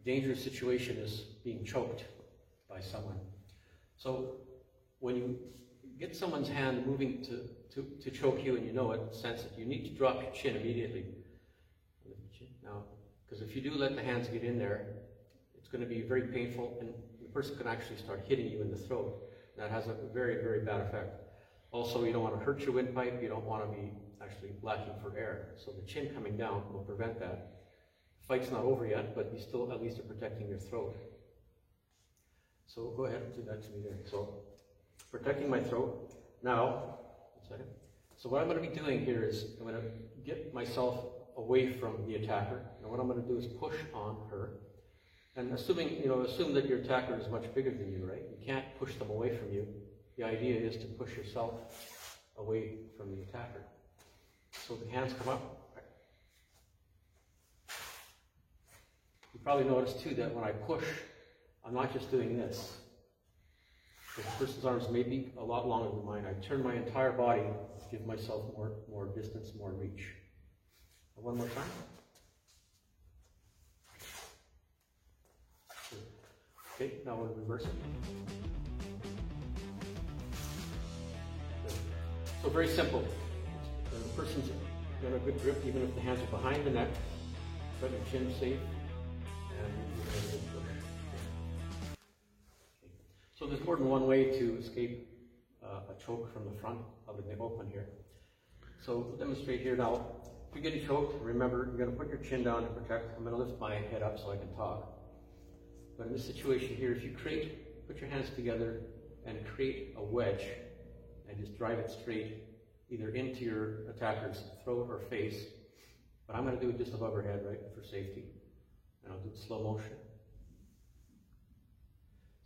dangerous situation is being choked by someone. So when you get someone's hand moving to choke you and you know it, sense it, you need to drop your chin immediately. Now, because if you do let the hands get in there, it's going to be very painful and the person can actually start hitting you in the throat. That has a very, very bad effect. Also, you don't want to hurt your windpipe, you don't want to be actually lacking for air. So the chin coming down will prevent that. The fight's not over yet, but you still at least are protecting your throat. So go ahead and do that to me there. So protecting my throat. Now, so what I'm going to be doing here is I'm going to get myself away from the attacker. And what I'm going to do is push on her. And assuming, assume that your attacker is much bigger than you, right? You can't push them away from you. The idea is to push yourself away from the attacker. So the hands come up. You probably noticed too that when I push, I'm not just doing this. The person's arms may be a lot longer than mine. I turn my entire body to give myself more distance, more reach. And one more time. Okay, now we'll reverse it. So very simple. The person's got a good grip, even if the hands are behind the neck. Put your chin safe, and you're going to push. Okay. So there's more than one way to escape a choke from the front out in the open here. So we'll demonstrate here now. If you're getting choked, remember you're going to put your chin down to protect. I'm going to lift my head up so I can talk. But in this situation here, if you put your hands together and create a wedge and just drive it straight either into your attacker's throat or face. But I'm going to do it just above her head, right, for safety. And I'll do it slow motion.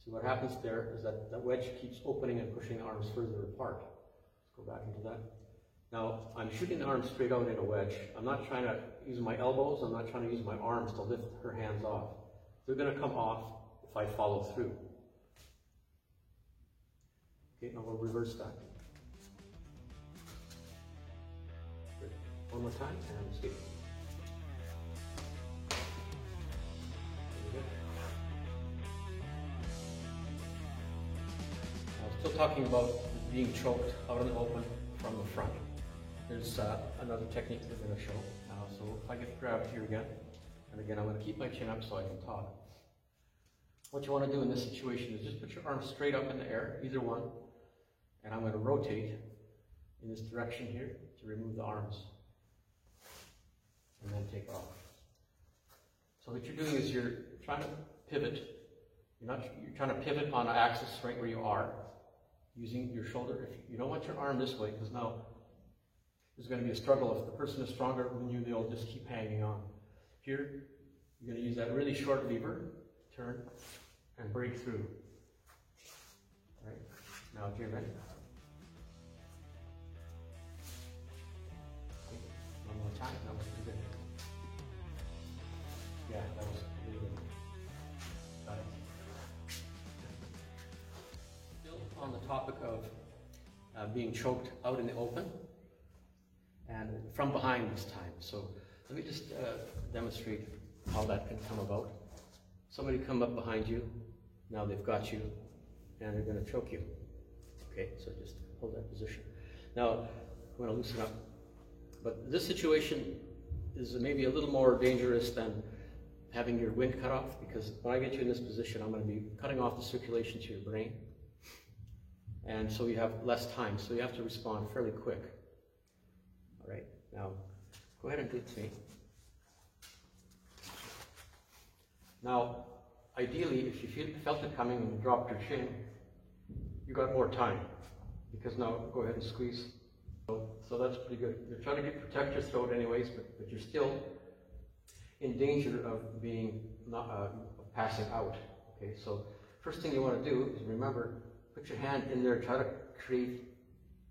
See what happens there is that that wedge keeps opening and pushing the arms further apart. Let's go back into that. Now, I'm shooting the arms straight out in a wedge. I'm not trying to use my elbows. I'm not trying to use my arms to lift her hands off. They're going to come off if I follow through. Okay, now we'll reverse that. Good. One more time, and escape. I'm still talking about being choked out in the open from the front. There's another technique we're going to show. So if I get grabbed here again, and again I'm going to keep my chin up so I can talk. What you want to do in this situation is just put your arms straight up in the air, either one, and I'm going to rotate in this direction here to remove the arms, and then take off. So what you're doing is you're trying to pivot. You're trying to pivot on an axis right where you are, using your shoulder. If you don't want your arm this way, because now there's going to be a struggle. If the person is stronger than you, they'll just keep hanging on. Here, you're going to use that really short lever, turn, and break through. All right. Now, if you're ready. Okay. One more time. That was pretty good. Yeah, that was really good. Got it. Still on the topic of being choked out in the open, and from behind this time. So let me just demonstrate how that can come about. Somebody come up behind you, now they've got you, and they're going to choke you. Okay, so just hold that position. Now, I'm going to loosen up. But this situation is maybe a little more dangerous than having your wind cut off, because when I get you in this position, I'm going to be cutting off the circulation to your brain. And so you have less time, so you have to respond fairly quick. All right, now go ahead and do it to me. Now, ideally, if you felt it coming and you dropped your chin, you got more time, because now go ahead and squeeze. So that's pretty good. You're trying to protect your throat anyways, but you're still in danger of being passing out. Okay, so first thing you want to do is remember, put your hand in there, try to create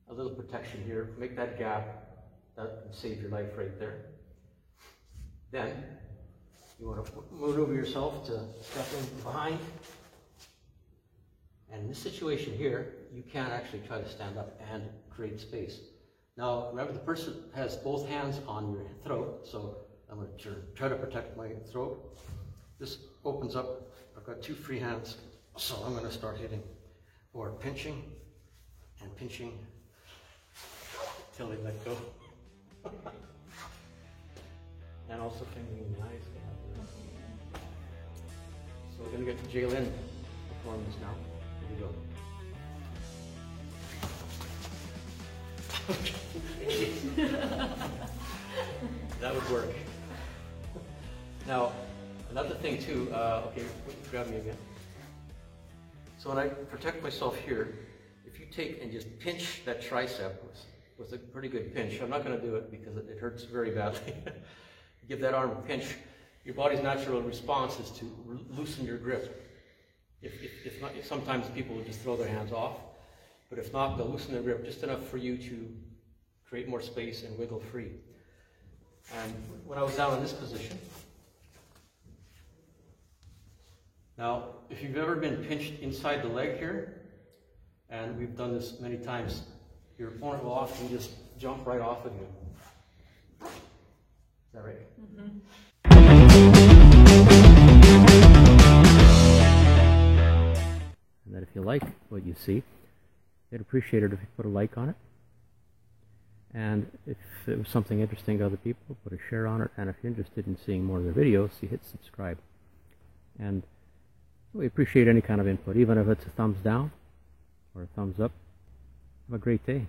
a little protection here, make that gap. That can save your life right there. Then you want to maneuver yourself to step in behind. And in this situation here, you can actually try to stand up and create space. Now, remember the person has both hands on your throat, so I'm going to try to protect my throat. Just opens up. I've got 2 free hands, so I'm going to start hitting or pinching and pinching till they let go. And also fingering the eyes. So we're going to get to Jaylin performance now. Here we go. That would work. Now, another thing too, okay, grab me again. So when I protect myself here, if you take and just pinch that tricep with a pretty good pinch, I'm not going to do it because it hurts very badly. Give that arm a pinch. Your body's natural response is to loosen your grip. If not, sometimes people will just throw their hands off, but if not, they'll loosen their grip just enough for you to create more space and wiggle free. And when I was down in this position, now if you've ever been pinched inside the leg here, and we've done this many times, your opponent will often just jump right off of you. Is that right? Mm-hmm. And that if you like what you see, I'd appreciate it if you put a like on it. And if it was something interesting to other people, put a share on it. And if you're interested in seeing more of the videos, you hit subscribe. And we appreciate any kind of input, even if it's a thumbs down or a thumbs up. Have a great day.